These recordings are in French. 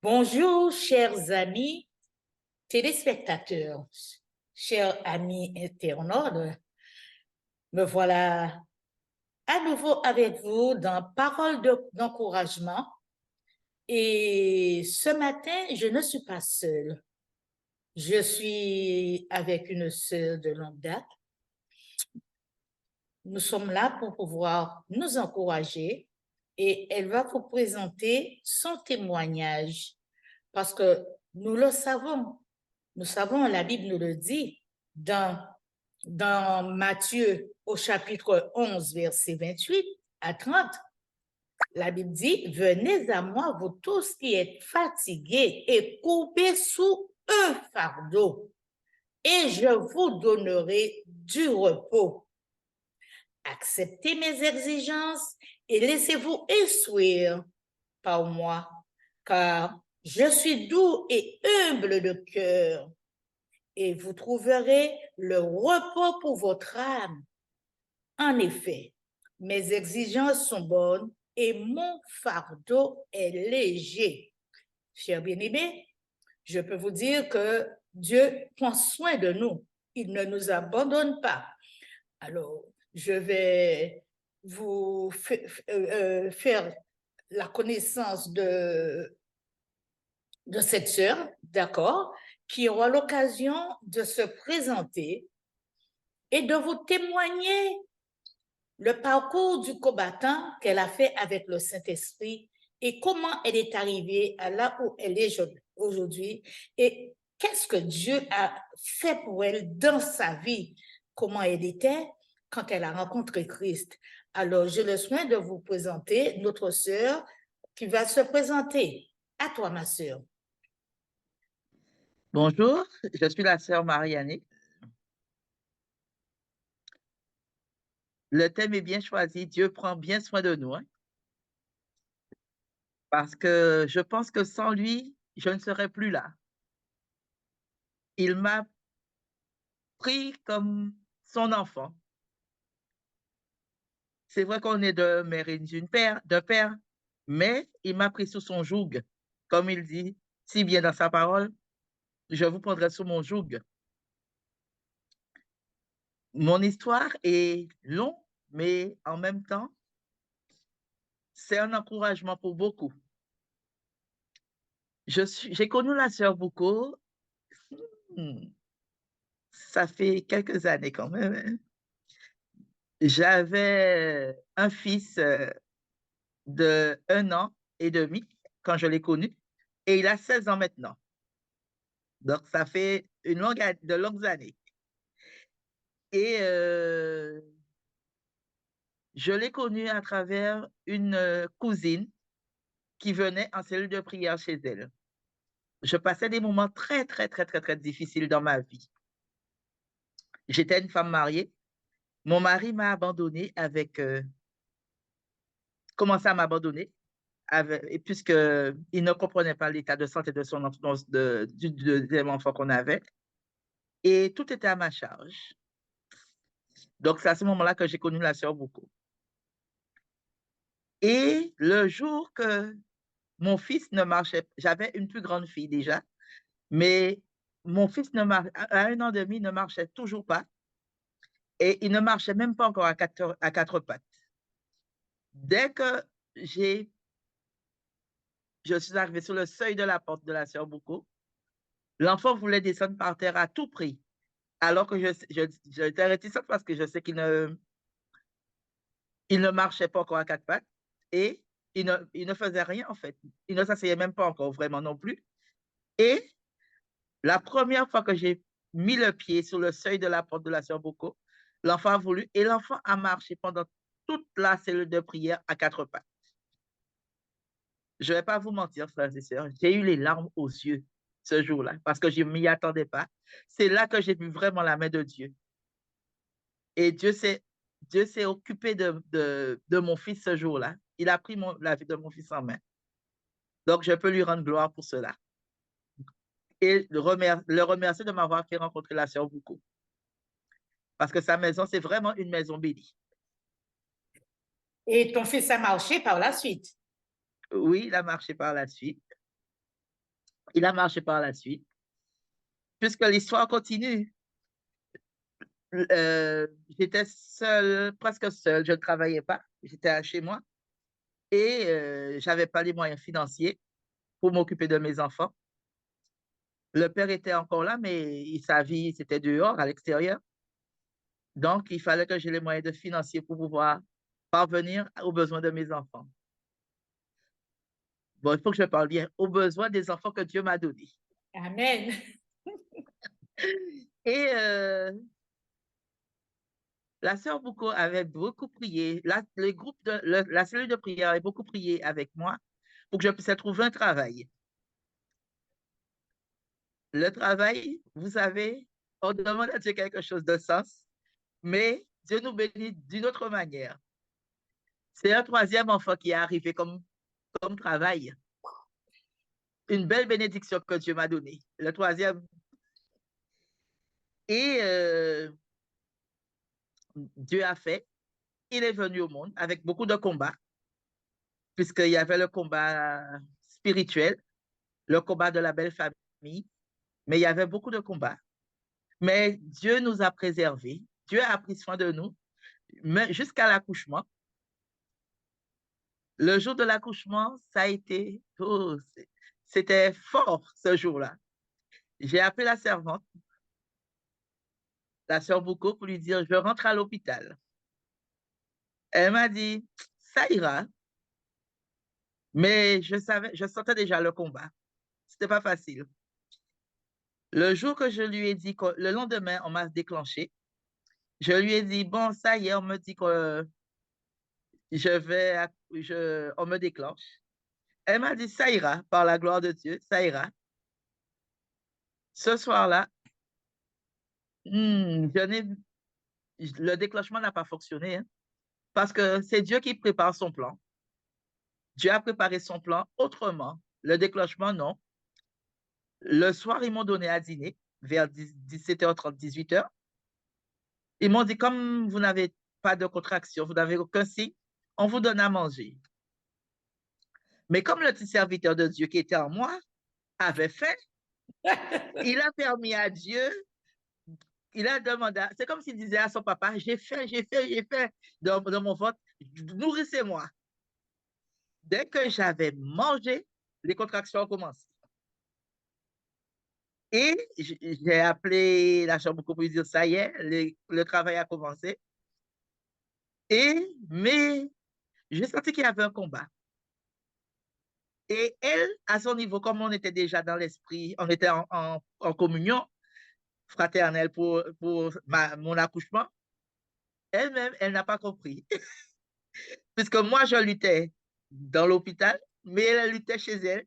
Bonjour, chers amis téléspectateurs, chers amis internautes. Me voilà à nouveau avec vous dans Parole d'encouragement. Et ce matin, je ne suis pas seule. Je suis avec une sœur de longue date. Nous sommes là pour pouvoir nous encourager et elle va vous présenter son témoignage parce que nous le savons. Nous savons, la Bible nous le dit dans Matthieu au chapitre 11, verset 28 à 30. La Bible dit, venez à moi, vous tous qui êtes fatigués et courbés sous un fardeau, et je vous donnerai du repos. Acceptez mes exigences et laissez-vous instruire par moi, car je suis doux et humble de cœur, et vous trouverez le repos pour votre âme. En effet, mes exigences sont bonnes et mon fardeau est léger. Chers bien-aimés, je peux vous dire que Dieu prend soin de nous. Il ne nous abandonne pas. Alors, je vais vous faire la connaissance de cette sœur, d'accord, qui aura l'occasion de se présenter et de vous témoigner le parcours du combattant qu'elle a fait avec le Saint-Esprit et comment elle est arrivée à là où elle est aujourd'hui et qu'est-ce que Dieu a fait pour elle dans sa vie, comment elle était quand elle a rencontré Christ. Alors, j'ai le soin de vous présenter notre sœur qui va se présenter. À toi, ma sœur. Bonjour, je suis la sœur Marianne. Le thème est bien choisi. Dieu prend bien soin de nous, hein, parce que je pense que sans lui, je ne serais plus là. Il m'a pris comme son enfant. C'est vrai qu'on est de mère et d'un père, mais il m'a pris sous son joug. Comme il dit si bien dans sa parole, je vous prendrai sous mon joug. Mon histoire est longue, mais en même temps, c'est un encouragement pour beaucoup. J'ai connu la sœur Boucault, hmm, ça fait quelques années quand même, hein. J'avais un fils de 1 an et demi quand je l'ai connu et il a 16 ans maintenant. Donc, ça fait de longues années. Et je l'ai connu à travers une cousine qui venait en cellule de prière chez elle. Je passais des moments très, très, très, très, très difficiles dans ma vie. J'étais une femme mariée. Mon mari m'a abandonnée commencé à m'abandonner et puisque il ne comprenait pas l'état de santé de son enfant, du deuxième enfant qu'on avait, et tout était à ma charge. Donc, c'est à ce moment-là que j'ai connu la sœur Boucault. Et le jour que mon fils ne marchait, j'avais une plus grande fille déjà, mais mon fils à 1 an et demi ne marchait toujours pas, et il ne marchait même pas encore à quatre pattes. Dès que j'ai je suis arrivée sur le seuil de la porte de la sœur Boucault, l'enfant voulait descendre par terre à tout prix, alors que j'étais réticente parce que je sais il ne marchait pas encore à quatre pattes et il ne faisait rien en fait. Il ne s'asseyait même pas encore vraiment non plus. Et la première fois que j'ai mis le pied sur le seuil de la porte de la sœur Boucault, l'enfant a voulu et l'enfant a marché pendant toute la cellule de prière à quatre pattes. Je ne vais pas vous mentir, frères et sœurs, j'ai eu les larmes aux yeux ce jour-là parce que je ne m'y attendais pas. C'est là que j'ai vu vraiment la main de Dieu. Et Dieu s'est occupé de mon fils ce jour-là. Il a pris la vie de mon fils en main. Donc, je peux lui rendre gloire pour cela. Et le remercier de m'avoir fait rencontrer la sœur Boucault. Parce que sa maison, c'est vraiment une maison bénie. Et ton fils a marché par la suite. Oui, il a marché par la suite. Il a marché par la suite, puisque l'histoire continue. J'étais seule, presque seule, je ne travaillais pas, j'étais chez moi et je n'avais pas les moyens financiers pour m'occuper de mes enfants. Le père était encore là, mais sa vie, c'était dehors, à l'extérieur. Donc, il fallait que j'ai les moyens de financier pour pouvoir parvenir aux besoins de mes enfants. Bon, il faut que je parle bien, aux besoins des enfants que Dieu m'a donnés. Amen. Et la sœur Bouco avait beaucoup prié. La cellule de prière avait beaucoup prié avec moi pour que je puisse trouver un travail. Le travail, vous savez, on demande à Dieu quelque chose de sens, mais Dieu nous bénit d'une autre manière. C'est un troisième enfant qui est arrivé comme travail. Une belle bénédiction que Dieu m'a donnée. Le troisième. Et Dieu a fait. Il est venu au monde avec beaucoup de combats, puisqu'il y avait le combat spirituel, le combat de la belle famille, mais il y avait beaucoup de combats. Mais Dieu nous a préservés. Dieu a pris soin de nous jusqu'à l'accouchement. Le jour de l'accouchement, ça a été, c'était fort ce jour-là. J'ai appelé la servante, la sœur Bouco, pour lui dire, je rentre à l'hôpital. Elle m'a dit, ça ira, mais je sentais déjà le combat. C'était pas facile. Le jour que je lui ai dit, le lendemain, on m'a déclenché. Je lui ai dit, bon, ça y est, on me dit que on me déclenche. Elle m'a dit, ça ira, par la gloire de Dieu, ça ira. Ce soir-là, le déclenchement n'a pas fonctionné, hein, parce que c'est Dieu qui prépare son plan. Dieu a préparé son plan autrement. Le déclenchement, non. Le soir, ils m'ont donné à dîner vers 17h30, 18h. Ils m'ont dit, comme vous n'avez pas de contraction, vous n'avez aucun signe, on vous donne à manger. Mais comme le petit serviteur de Dieu qui était en moi avait faim, il a permis à Dieu, il a demandé, c'est comme s'il disait à son papa, j'ai faim, j'ai faim, j'ai faim dans mon ventre, nourrissez-moi. Dès que j'avais mangé, les contractions ont commencé. Et j'ai appelé la chambre pour dire, ça y est, le travail a commencé. Mais j'ai senti qu'il y avait un combat. Et elle, à son niveau, comme on était déjà dans l'esprit, on était en communion fraternelle pour mon accouchement, elle-même, elle n'a pas compris. Puisque moi, je luttais dans l'hôpital, mais elle luttait chez elle.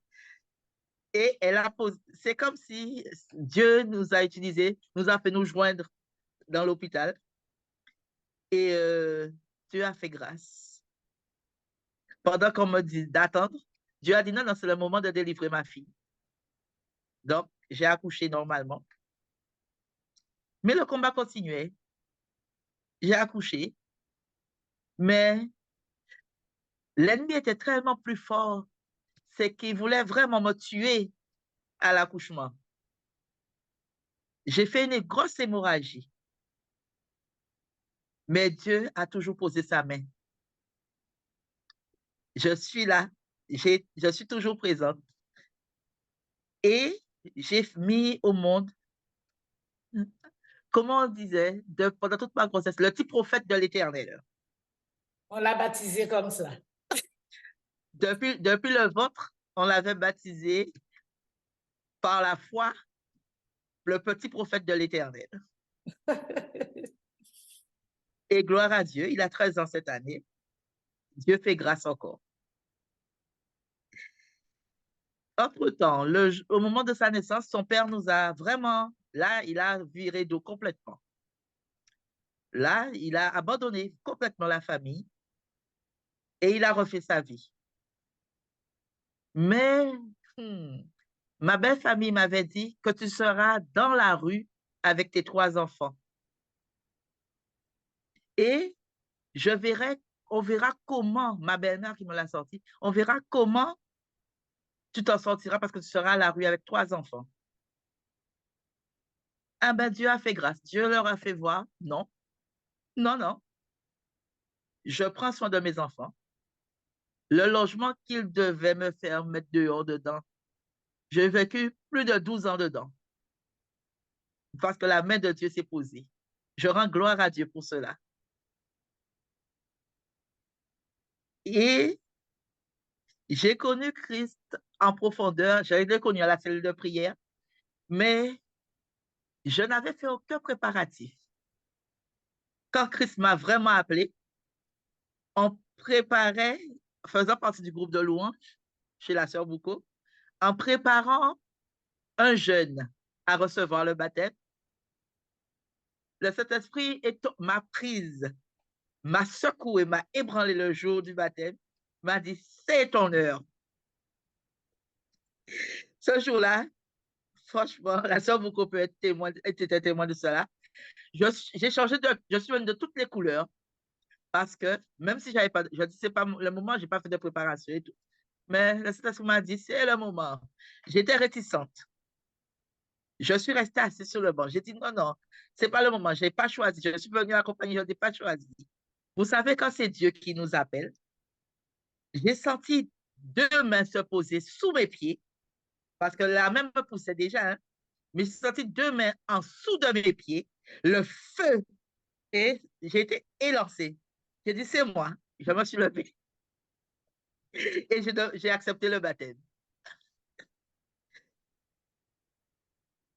Et elle a posé. C'est comme si Dieu nous a utilisés, nous a fait nous joindre dans l'hôpital. Et Dieu a fait grâce. Pendant qu'on me dit d'attendre, Dieu a dit non, non, c'est le moment de délivrer ma fille. Donc, j'ai accouché normalement. Mais le combat continuait. J'ai accouché. Mais l'ennemi était tellement plus fort. C'est qu'il voulait vraiment me tuer à l'accouchement. J'ai fait une grosse hémorragie. Mais Dieu a toujours posé sa main. Je suis là. Je suis toujours présente. Et j'ai mis au monde, comment on disait, pendant toute ma grossesse, le petit prophète de l'Éternel. On l'a baptisé comme ça. Depuis le ventre, on l'avait baptisé par la foi, le petit prophète de l'Éternel. Et gloire à Dieu, il a 13 ans cette année. Dieu fait grâce encore. Entre-temps, au moment de sa naissance, son père nous a vraiment, là, il a viré d'eau complètement. Là, il a abandonné complètement la famille et il a refait sa vie. Mais ma belle famille m'avait dit que tu seras dans la rue avec tes 3 enfants. Et on verra comment, ma belle-mère qui me l'a sorti, on verra comment tu t'en sortiras parce que tu seras à la rue avec 3 enfants. Ah ben, Dieu a fait grâce. Dieu leur a fait voir. Non, non, non. Je prends soin de mes enfants. Le logement qu'ils devaient me faire mettre dehors dedans, j'ai vécu plus de 12 ans dedans parce que la main de Dieu s'est posée. Je rends gloire à Dieu pour cela. Et j'ai connu Christ en profondeur. Je l'ai connu à la cellule de prière, mais je n'avais fait aucun préparatif. Quand Christ m'a vraiment appelé, on préparait, faisant partie du groupe de louanges chez la sœur Boucault, en préparant un jeune à recevoir le baptême. Le Saint-Esprit m'a prise, m'a secoué, m'a ébranlé le jour du baptême, m'a dit, c'est ton heure. Ce jour-là, franchement, la sœur Boucault peut être témoin, était témoin de cela. J'ai changé je suis une de toutes les couleurs parce que même si j'avais pas, je dis c'est pas le moment, j'ai pas fait de préparation et tout. Mais le Saint-Esprit m'a dit, c'est le moment. J'étais réticente. Je suis restée assise sur le banc. J'ai dit, non, non, c'est pas le moment. Je n'ai pas choisi. Je suis venue accompagner, je n'ai pas choisi. Vous savez, quand c'est Dieu qui nous appelle, j'ai senti 2 mains se poser sous mes pieds, parce que la main me poussait déjà, hein, mais j'ai senti 2 mains en dessous de mes pieds, le feu, et j'ai été élancée. J'ai dit, c'est moi. Je me suis levée et j'ai accepté le baptême.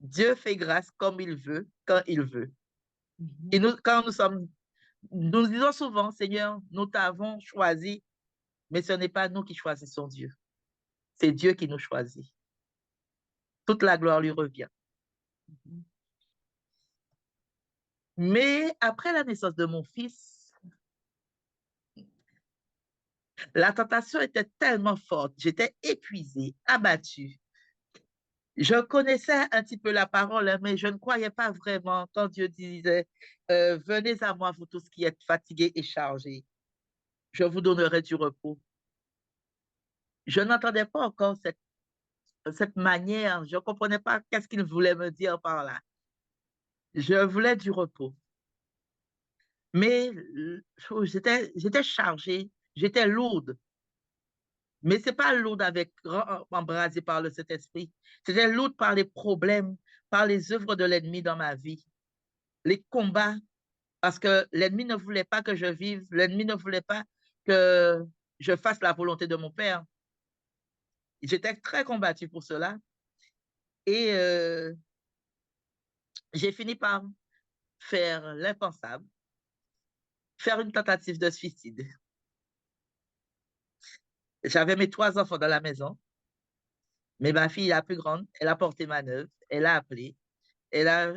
Dieu fait grâce comme il veut, quand il veut. Et quand nous disons souvent, Seigneur, nous t'avons choisi, mais ce n'est pas nous qui choisissons Dieu. C'est Dieu qui nous choisit. Toute la gloire lui revient. Mais après la naissance de mon fils, la tentation était tellement forte. J'étais épuisée, abattue. Je connaissais un petit peu la parole, mais je ne croyais pas vraiment quand Dieu disait, venez à moi, vous tous qui êtes fatigués et chargés. Je vous donnerai du repos. Je n'entendais pas encore cette manière. Je ne comprenais pas qu'est-ce qu'il voulait me dire par là. Je voulais du repos. Mais j'étais chargée, j'étais lourde. Mais ce n'est pas lourde embrasée par le Saint-Esprit. C'était lourde par les problèmes, par les œuvres de l'ennemi dans ma vie. Les combats, parce que l'ennemi ne voulait pas que je vive, l'ennemi ne voulait pas que je fasse la volonté de mon Père. J'étais très combattue pour cela. Et j'ai fini par faire l'impensable, faire une tentative de suicide. J'avais mes 3 enfants dans la maison, mais ma fille, la plus grande, elle a porté manœuvre, elle a appelé, elle a,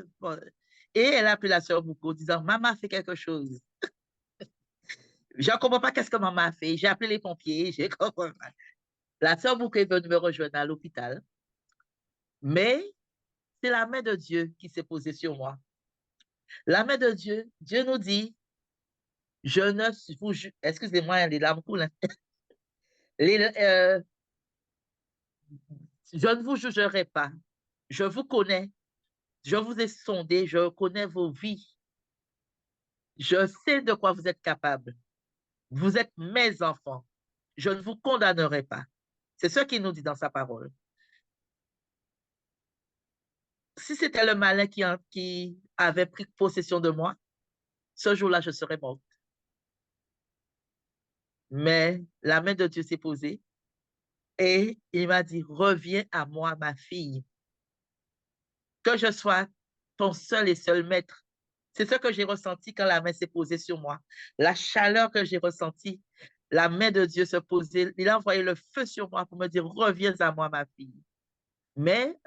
et elle a appelé la sœur Boucault, disant, maman a fait quelque chose. Je ne comprends pas qu'est-ce que maman a fait. J'ai appelé les pompiers, j'ai compris. La sœur Boucault est venue me rejoindre à l'hôpital, mais c'est la main de Dieu qui s'est posée sur moi. La main de Dieu, Dieu nous dit, je ne vous, excusez-moi, les larmes coulent. Je ne vous jugerai pas. Je vous connais. Je vous ai sondé. Je connais vos vies. Je sais de quoi vous êtes capables. Vous êtes mes enfants. Je ne vous condamnerai pas. C'est ce qu'il nous dit dans sa parole. Si c'était le malin qui avait pris possession de moi, ce jour-là, je serais morte. Mais la main de Dieu s'est posée et il m'a dit, reviens à moi, ma fille. Que je sois ton seul et seul maître. C'est ce que j'ai ressenti quand la main s'est posée sur moi. La chaleur que j'ai ressentie, la main de Dieu se posait. Il a envoyé le feu sur moi pour me dire, reviens à moi, ma fille. Mais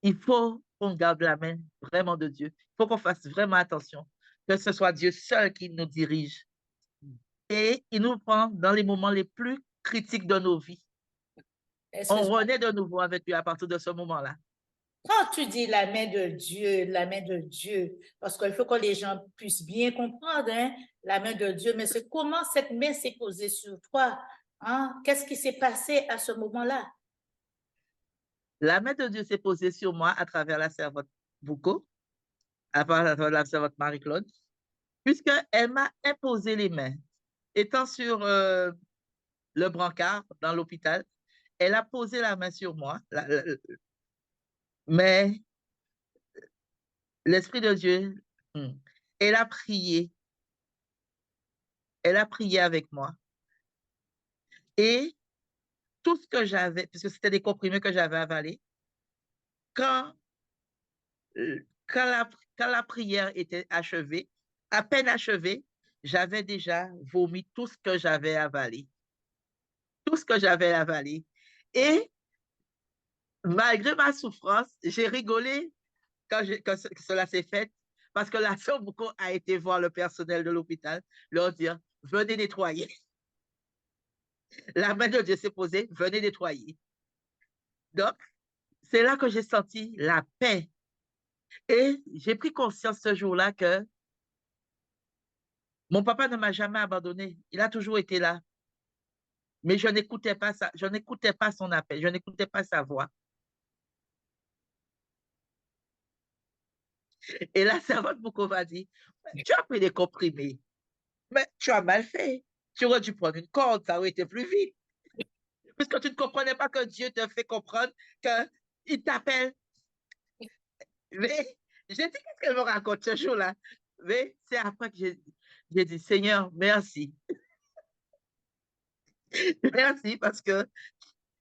il faut qu'on garde la main vraiment de Dieu. Il faut qu'on fasse vraiment attention, que ce soit Dieu seul qui nous dirige. Et il nous prend dans les moments les plus critiques de nos vies. On renaît de nouveau avec lui à partir de ce moment-là. Quand tu dis la main de Dieu, parce qu'il faut que les gens puissent bien comprendre, hein, la main de Dieu, mais c'est comment cette main s'est posée sur toi. Hein? Qu'est-ce qui s'est passé à ce moment-là? La main de Dieu s'est posée sur moi à travers la servante Boucault, à travers la servante Marie-Claude, puisqu'elle m'a imposé les mains. Étant sur le brancard dans l'hôpital, elle a posé la main sur moi, mais l'Esprit de Dieu, hmm, elle a prié, elle a prié avec moi. Et tout ce que j'avais, puisque c'était des comprimés que j'avais avalés, quand, quand la prière était achevée, à peine achevée, j'avais déjà vomi tout ce que j'avais avalé. Tout ce que j'avais avalé. Et malgré ma souffrance, j'ai rigolé quand cela s'est fait, parce que la sœur Boucault a été voir le personnel de l'hôpital, leur dire, venez nettoyer. La main de Dieu s'est posée, venez nettoyer. Donc, c'est là que j'ai senti la paix. Et j'ai pris conscience ce jour-là que mon papa ne m'a jamais abandonné. Il a toujours été là. Mais je n'écoutais pas ça, je n'écoutais pas son appel, je n'écoutais pas sa voix. Et la servante Boucault m'a dit, tu as pris des comprimés, mais tu as mal fait. Tu aurais dû prendre une corde, ça aurait été plus vite. Puisque tu ne comprenais pas que Dieu te fait comprendre qu'il t'appelle. Mais j'ai dit, qu'est-ce qu'elle me raconte ce jour-là? Mais c'est après que j'ai dit, Seigneur, merci. Merci parce que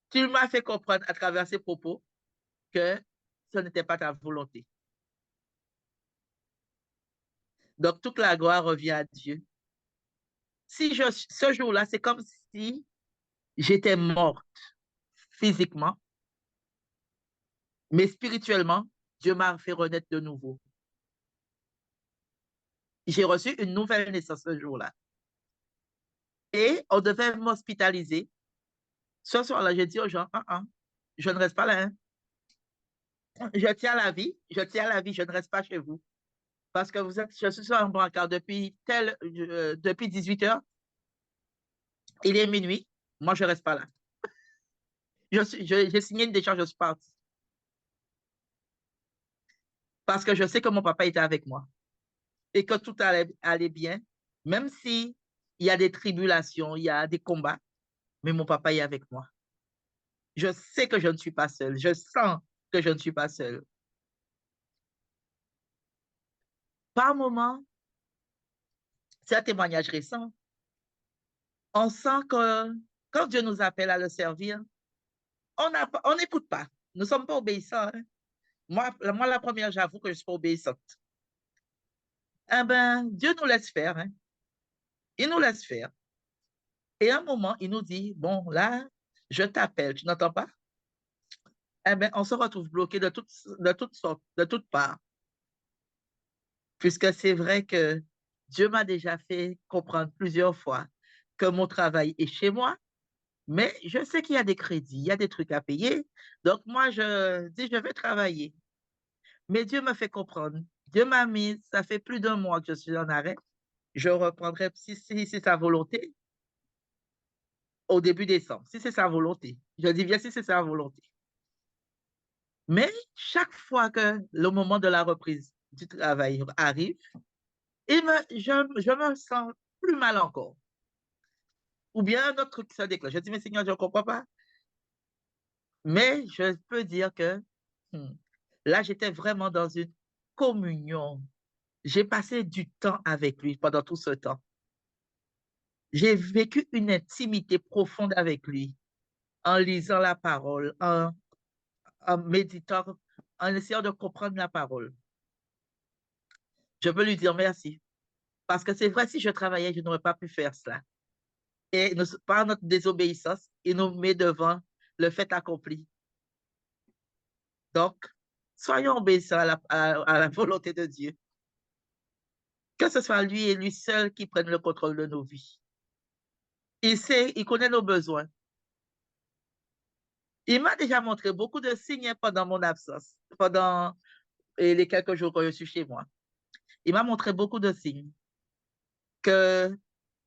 tu m'as fait comprendre à travers ces propos que ce n'était pas ta volonté. Donc, toute la gloire revient à Dieu. Ce jour-là, c'est comme si j'étais morte physiquement, mais spirituellement, Dieu m'a fait renaître de nouveau. J'ai reçu une nouvelle naissance ce jour-là. Et on devait m'hospitaliser. Ce soir-là, j'ai dit aux gens, je ne reste pas là. Hein. Je tiens à la vie, je tiens à la vie, je ne reste pas chez vous. Parce que je suis sur un brancard depuis 18 heures. Il est minuit. Moi, je ne reste pas là. J'ai signé une décharge, je suis partie. Parce que je sais que mon papa était avec moi et que tout allait bien, même si il y a des tribulations, il y a des combats, mais mon papa est avec moi. Je sais que je ne suis pas seule. Je sens que je ne suis pas seule. Par moment, c'est un témoignage récent. On sent que quand Dieu nous appelle à le servir, on n'écoute pas. Nous ne sommes pas obéissants. Hein. Moi, la première, j'avoue que je ne suis pas obéissante. Eh ben, Dieu nous laisse faire. Hein. Il nous laisse faire. Et à un moment, il nous dit, bon, là, je t'appelle, tu n'entends pas? Eh bien, on se retrouve bloqué de toutes sortes, de toutes parts. Puisque c'est vrai que Dieu m'a déjà fait comprendre plusieurs fois que mon travail est chez moi, mais je sais qu'il y a des crédits, il y a des trucs à payer. Donc, moi, je dis, je vais travailler. Mais Dieu m'a fait comprendre. Dieu m'a mis, ça fait plus d'un mois que je suis en arrêt. Je reprendrai, si c'est sa volonté, au début décembre, si c'est sa volonté. Je dis bien si c'est sa volonté. Mais chaque fois que le moment de la reprise du travail arrive, je me sens plus mal encore. Ou bien un autre truc se déclenche. Je dis, mais Seigneur, je ne comprends pas. Mais je peux dire que hmm, là, j'étais vraiment dans une communion. J'ai passé du temps avec lui pendant tout ce temps. J'ai vécu une intimité profonde avec lui en lisant la parole, en méditant, en essayant de comprendre la parole. Je peux lui dire merci. Parce que c'est vrai, si je travaillais, je n'aurais pas pu faire cela. Et par notre désobéissance, il nous met devant le fait accompli. Donc, soyons obéissants à la volonté de Dieu. Que ce soit lui et lui seul qui prennent le contrôle de nos vies. Il sait, il connaît nos besoins. Il m'a déjà montré beaucoup de signes pendant mon absence, pendant les quelques jours que je suis chez moi. Il m'a montré beaucoup de signes que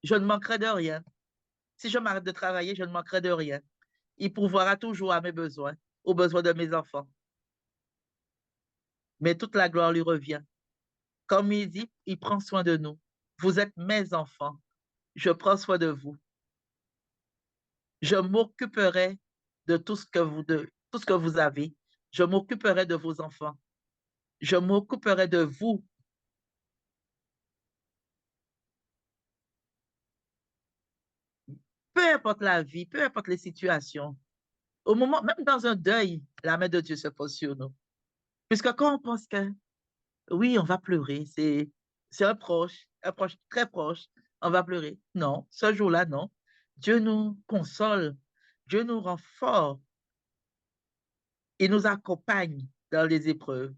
je ne manquerai de rien. Si je m'arrête de travailler, je ne manquerai de rien. Il pourvoira toujours à mes besoins, aux besoins de mes enfants. Mais toute la gloire lui revient. Comme il dit, il prend soin de nous. Vous êtes mes enfants. Je prends soin de vous. Je m'occuperai de tout ce que vous avez. Je m'occuperai de vos enfants. Je m'occuperai de vous. Peu importe la vie, peu importe les situations. Au moment, même dans un deuil, la main de Dieu se pose sur nous. Puisque quand on pense que, oui, on va pleurer, c'est un proche très proche, on va pleurer. Non, ce jour-là, non. Dieu nous console. Dieu nous rend forts. Il nous accompagne dans les épreuves.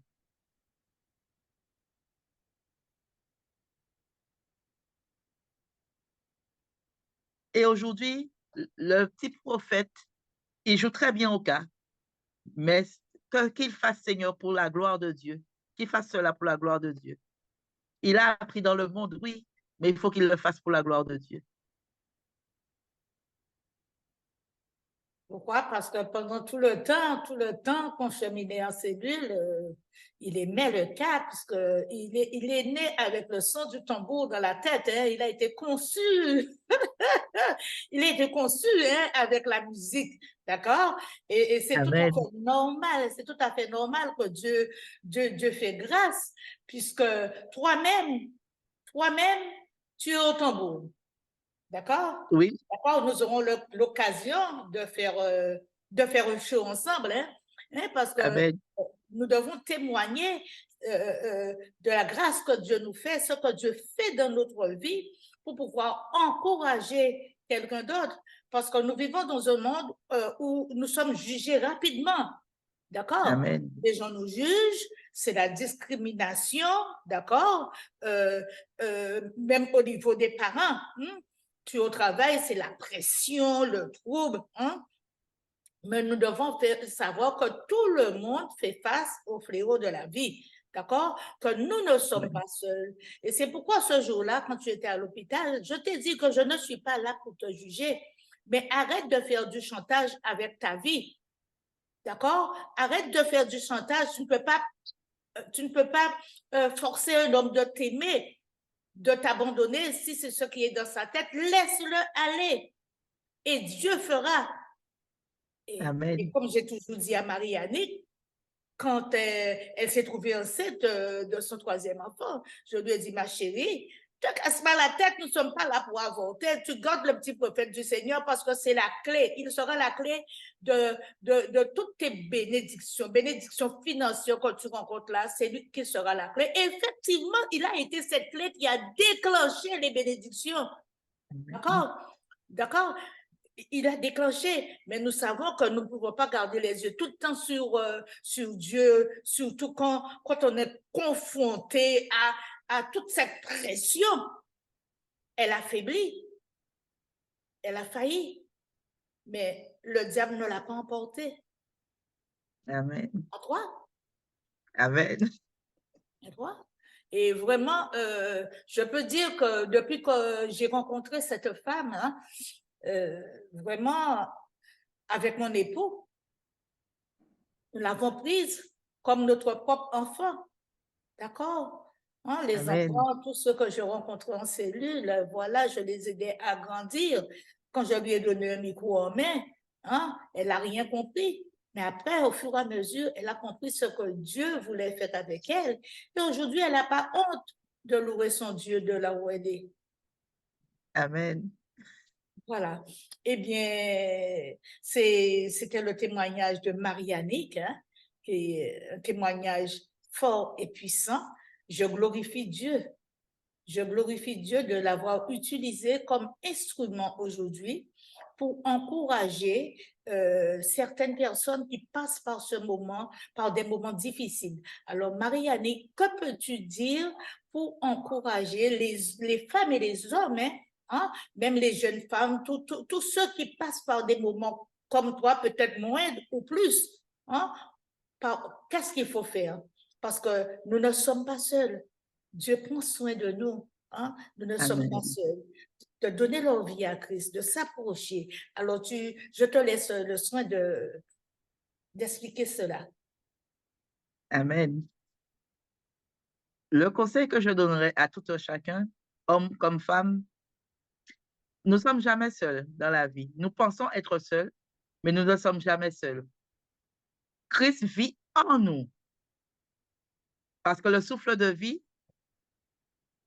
Et aujourd'hui, le petit prophète, il joue très bien au cas, mais qu'il fasse Seigneur pour la gloire de Dieu, qu'il fasse cela pour la gloire de Dieu. Il a appris dans le monde, oui, mais il faut qu'il le fasse pour la gloire de Dieu. Pourquoi? Parce que pendant tout le temps qu'on cheminait en cellule, il aimait le cas, il est né avec le son du tambour dans la tête. Hein, il a été conçu, il a été conçu hein, avec la musique, d'accord? Et c'est tout à Amen. fait normal, c'est tout à fait normal que Dieu fait grâce, puisque toi-même, tu es au tambour. D'accord? Oui, D'accord? Nous aurons l'occasion de faire un show ensemble, hein? Hein, parce que amen, nous devons témoigner de la grâce que Dieu nous fait, ce que Dieu fait dans notre vie pour pouvoir encourager quelqu'un d'autre. Parce que nous vivons dans un monde où nous sommes jugés rapidement. D'accord? amen, Les gens nous jugent, c'est la discrimination, d'accord? Même au niveau des parents. Hein? Tu au travail, c'est la pression, le trouble. Hein? Mais nous devons savoir que tout le monde fait face au fléau de la vie. D'accord? Que nous ne sommes amen, pas seuls. Et c'est pourquoi ce jour-là, quand tu étais à l'hôpital, je t'ai dit que je ne suis pas là pour te juger. Mais arrête de faire du chantage avec ta vie. D'accord? Arrête de faire du chantage. Tu ne peux pas forcer un homme de t'aimer, de t'abandonner si c'est ce qui est dans sa tête. Laisse-le aller et Dieu fera. Et amen, comme j'ai toujours dit à Marie-Annick, quand elle s'est trouvée enceinte de son troisième enfant, je lui ai dit, ma chérie, ne te casse pas la tête, nous ne sommes pas là pour avorter. Tu gardes le petit prophète du Seigneur parce que c'est la clé. Il sera la clé de toutes tes bénédictions, bénédictions financières que tu rencontres là. C'est lui qui sera la clé. Et effectivement, il a été cette clé qui a déclenché les bénédictions. amen, D'accord? D'accord? Il a déclenché, mais nous savons que nous ne pouvons pas garder les yeux tout le temps sur Dieu, surtout quand on est confronté à toute cette pression. Elle a faibli, elle a failli, mais le diable ne l'a pas emporté. amen, À toi, amen, à toi. Et vraiment, je peux dire que depuis que j'ai rencontré cette femme, hein, vraiment, avec mon époux, nous l'avons prise comme notre propre enfant. D'accord? Hein, les amen, enfants, tous ceux que je rencontrais en cellule, voilà, je les aidais à grandir. Quand je lui ai donné un micro en main, hein, elle n'a rien compris. Mais après, au fur et à mesure, elle a compris ce que Dieu voulait faire avec elle. Et aujourd'hui, elle n'a pas honte de louer son Dieu de là où elle est. amen, Voilà. Eh bien, c'était le témoignage de Marie-Annick, hein, qui est un témoignage fort et puissant. Je glorifie Dieu. Je glorifie Dieu de l'avoir utilisé comme instrument aujourd'hui pour encourager certaines personnes qui passent par ce moment, par des moments difficiles. Alors, Marie-Annick, que peux-tu dire pour encourager les femmes et les hommes, hein, même les jeunes femmes, tous ceux qui passent par des moments comme toi, peut-être moins ou plus, hein, qu'est-ce qu'il faut faire? Parce que nous ne sommes pas seuls. Dieu prend soin de nous. Hein? Nous ne sommes pas amen, seuls. de donner leur vie à Christ, de s'approcher. Alors, je te laisse le soin d'expliquer cela. Amen. Le conseil que je donnerais à tout un chacun, homme comme femme, nous ne sommes jamais seuls dans la vie. Nous pensons être seuls, mais nous ne sommes jamais seuls. Christ vit en nous. Parce que le souffle de vie,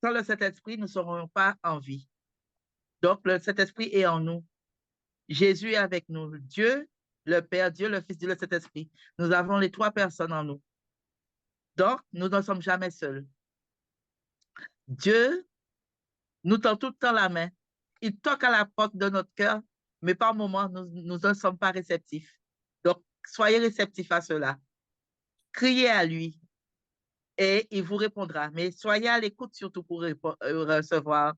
sans le Saint-Esprit, nous ne serons pas en vie. Donc, le Saint-Esprit est en nous. Jésus est avec nous. Dieu, le Père, Dieu, le Fils, Dieu, le Saint-Esprit. Nous avons les trois personnes en nous. Donc, nous ne sommes jamais seuls. Dieu nous tend tout le temps la main. Il toque à la porte de notre cœur, mais par moments, nous ne sommes pas réceptifs. Donc, soyez réceptifs à cela. Criez à lui et il vous répondra. Mais soyez à l'écoute surtout pour recevoir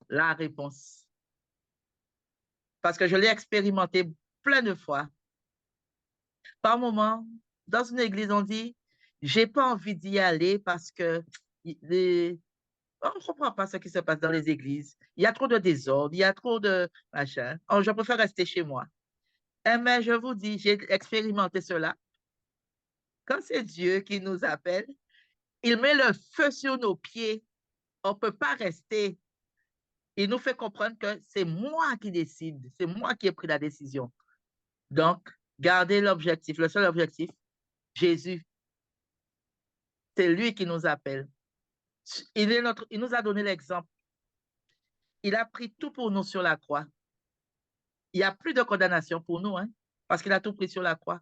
la réponse. Parce que je l'ai expérimenté plein de fois. Par moments, dans une église, on dit, j'ai pas envie d'y aller parce que on ne comprend pas ce qui se passe dans les églises. Il y a trop de désordre, il y a trop de machin. Oh, je préfère rester chez moi. Mais je vous dis, j'ai expérimenté cela. Quand c'est Dieu qui nous appelle, il met le feu sur nos pieds. On ne peut pas rester. Il nous fait comprendre que c'est moi qui décide. C'est moi qui ai pris la décision. Donc, gardez l'objectif, le seul objectif, Jésus. C'est lui qui nous appelle. Il nous a donné l'exemple. Il a pris tout pour nous sur la croix. Il n'y a plus de condamnation pour nous, hein, parce qu'il a tout pris sur la croix.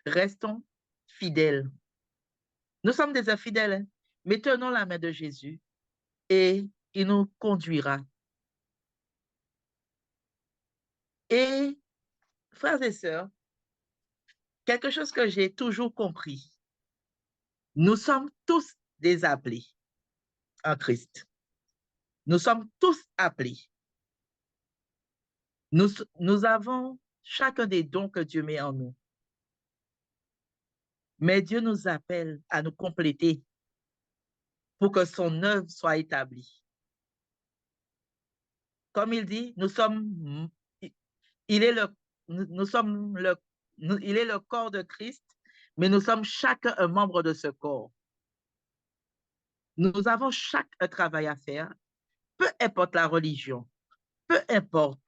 Restons fidèles. Nous sommes des infidèles, hein, mais tenons la main de Jésus et il nous conduira. Et, frères et sœurs, quelque chose que j'ai toujours compris, nous sommes tous des appelés en Christ. Nous sommes tous appelés. Nous avons chacun des dons que Dieu met en nous. Mais Dieu nous appelle à nous compléter pour que son œuvre soit établie. Comme il dit, il est le corps de Christ, mais nous sommes chacun un membre de ce corps. Nous avons chaque un travail à faire, peu importe la religion, peu importe,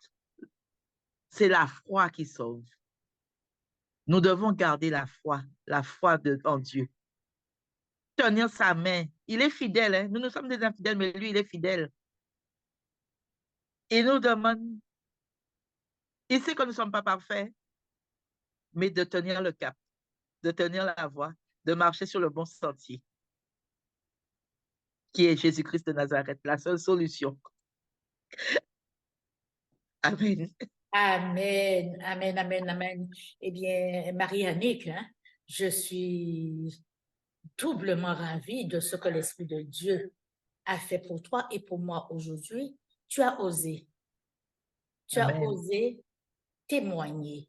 c'est la foi qui sauve. Nous devons garder la foi en Dieu. Tenir sa main. Il est fidèle, hein? Nous sommes des infidèles, mais lui, il est fidèle. Il nous demande, il sait que nous ne sommes pas parfaits, mais de tenir le cap, de tenir la voie, de marcher sur le bon sentier, qui est Jésus-Christ de Nazareth, la seule solution. Amen. Amen, amen, amen, amen. Eh bien, Marie-Annick, hein, je suis doublement ravie de ce que l'Esprit de Dieu a fait pour toi et pour moi aujourd'hui. Tu as osé. Tu as Amen. osé témoigner.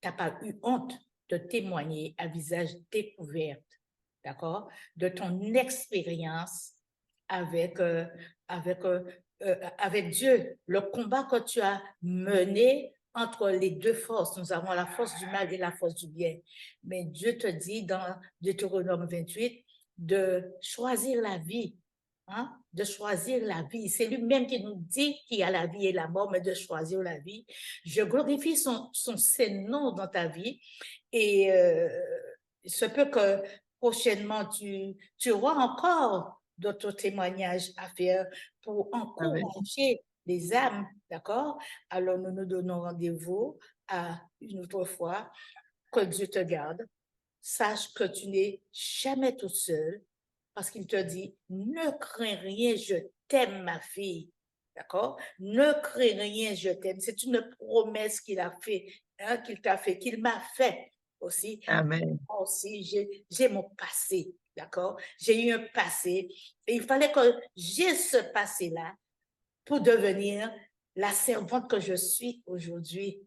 Tu n'as pas eu honte de témoigner à visage découvert, d'accord, de ton expérience avec, avec Dieu, le combat que tu as mené entre les deux forces. Nous avons la force du mal et la force du bien. Mais Dieu te dit dans Deutéronome 28 de choisir la vie. Hein, de choisir la vie. C'est lui-même qui nous dit qu'il y a la vie et la mort, mais de choisir la vie. Je glorifie son nom dans ta vie et il se peut que prochainement, tu auras encore d'autres témoignages à faire pour encourager les âmes, d'accord? Alors, nous nous donnons rendez-vous à une autre fois. Que Dieu te garde. Sache que tu n'es jamais toute seule parce qu'il te dit, ne crains rien, je t'aime, ma fille. D'accord? Ne crains rien, je t'aime. C'est une promesse qu'il a fait, hein, qu'il t'a fait, qu'il m'a fait aussi. Amen. Moi aussi, j'ai mon passé, d'accord? J'ai eu un passé et il fallait que j'ai ce passé-là pour devenir la servante que je suis aujourd'hui.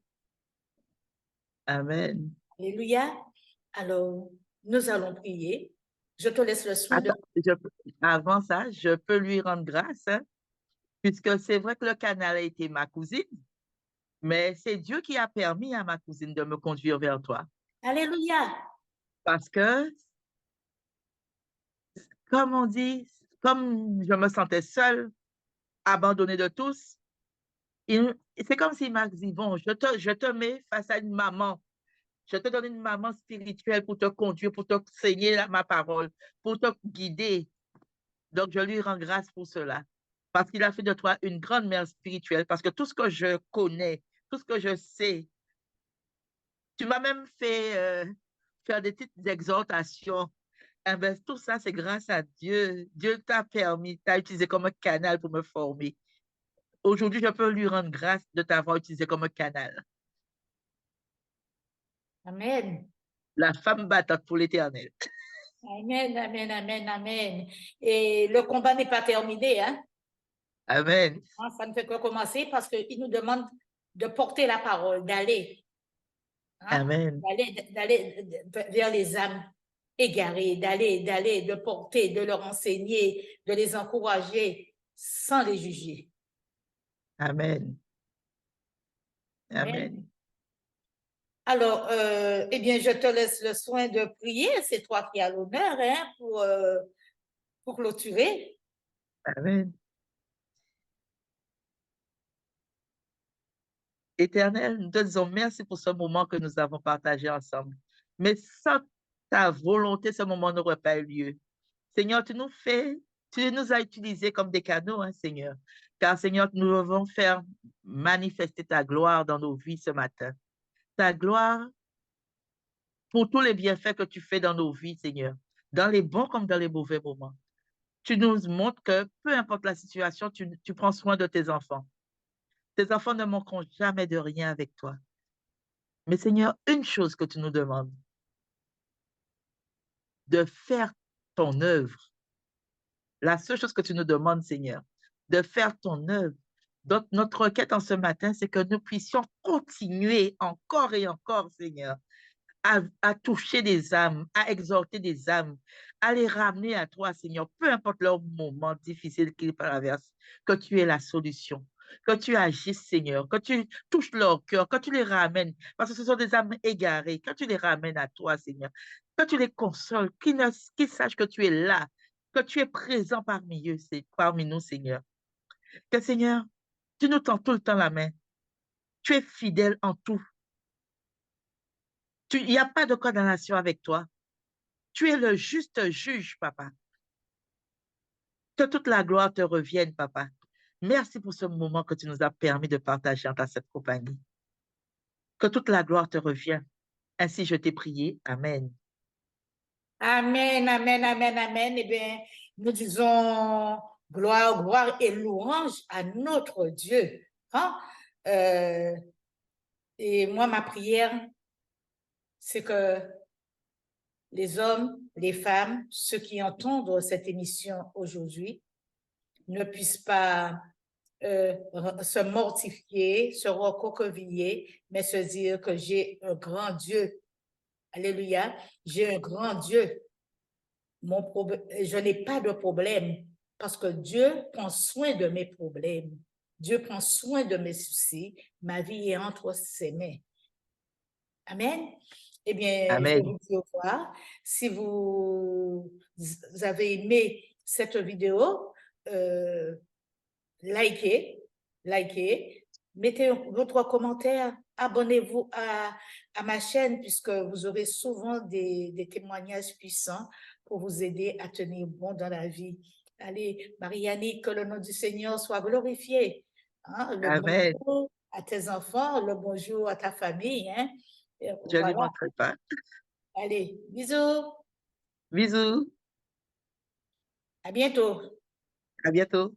Amen. Alléluia. Alors, nous allons prier. Je te laisse le soin de... Attends, avant ça, je peux lui rendre grâce, hein? puisque c'est vrai que le canal a été ma cousine, mais c'est Dieu qui a permis à ma cousine de me conduire vers toi. Alléluia. Parce que, comme on dit, comme je me sentais seule, abandonnée de tous, c'est comme s'il m'a dit, bon, je te mets face à une maman. Je te donne une maman spirituelle pour te conduire, pour te enseigner ma parole, pour te guider. Donc, je lui rends grâce pour cela. Parce qu'il a fait de toi une grande mère spirituelle. Parce que tout ce que je connais, tout ce que je sais, tu m'as même fait faire des petites exhortations. Eh ben, tout ça, c'est grâce à Dieu. Dieu t'a permis, t'a utilisé comme un canal pour me former. Aujourd'hui, je peux lui rendre grâce de t'avoir utilisé comme un canal. Amen. La femme battante pour l'éternel. Amen, amen, amen, amen. Et le combat n'est pas terminé, hein? Amen. Ça ne fait que commencer parce qu'il nous demande de porter la parole, d'aller, hein? Amen. D'aller vers les âmes égarées, d'aller, de porter, de leur enseigner, de les encourager sans les juger. Amen. Amen. Amen. Alors, eh bien, je te laisse le soin de prier. C'est toi qui as l'honneur, hein, pour clôturer. Amen. Éternel, nous te disons merci pour ce moment que nous avons partagé ensemble. Mais sans ta volonté, ce moment n'aurait pas eu lieu. Seigneur, tu nous as utilisés comme des canaux, hein, Seigneur. Car, Seigneur, nous devons faire manifester ta gloire dans nos vies ce matin. Ta gloire pour tous les bienfaits que tu fais dans nos vies, Seigneur, dans les bons comme dans les mauvais moments. Tu nous montres que peu importe la situation, tu prends soin de tes enfants. Tes enfants ne manqueront jamais de rien avec toi. Mais Seigneur, une chose que tu nous demandes, de faire ton œuvre. La seule chose que tu nous demandes, Seigneur, de faire ton œuvre. Donc, notre requête en ce matin, c'est que nous puissions continuer encore et encore, Seigneur, à toucher des âmes, à exhorter des âmes, à les ramener à toi, Seigneur, peu importe leur moment difficile qu'ils traversent, que tu es la solution, que tu agisses, Seigneur, que tu touches leur cœur, que tu les ramènes, parce que ce sont des âmes égarées, que tu les ramènes à toi, Seigneur, que tu les consoles, qu'ils sachent que tu es là, que tu es présent parmi eux, parmi nous, Seigneur. Que, Seigneur, tu nous tends tout le temps la main. Tu es fidèle en tout. Il n'y a pas de condamnation avec toi. Tu es le juste juge, papa. Que toute la gloire te revienne, papa. Merci pour ce moment que tu nous as permis de partager dans cette compagnie. Que toute la gloire te revienne. Ainsi, je t'ai prié. Amen. Amen, amen, amen, amen. Eh bien, nous disons gloire, gloire et louange à notre Dieu. Hein? Et moi, ma prière, c'est que les hommes, les femmes, ceux qui entendent cette émission aujourd'hui, ne puissent pas se mortifier, se recoqueviller, mais se dire que j'ai un grand Dieu. Alléluia. J'ai un grand Dieu. Je n'ai pas de problème parce que Dieu prend soin de mes problèmes. Dieu prend soin de mes soucis. Ma vie est entre ses mains. Amen. Eh bien, je Amen. vous dis au revoir. Si vous avez aimé cette vidéo, likez, mettez votre commentaire, abonnez-vous à ma chaîne puisque vous aurez souvent des témoignages puissants pour vous aider à tenir bon dans la vie. Allez, Marie-Annick, que le nom du Seigneur soit glorifié. Hein? Le Amen. bonjour à tes enfants, le bonjour à ta famille. Hein? Et Je ne lui voilà. manquerai pas. Allez, bisous. Bisous. À bientôt. À bientôt.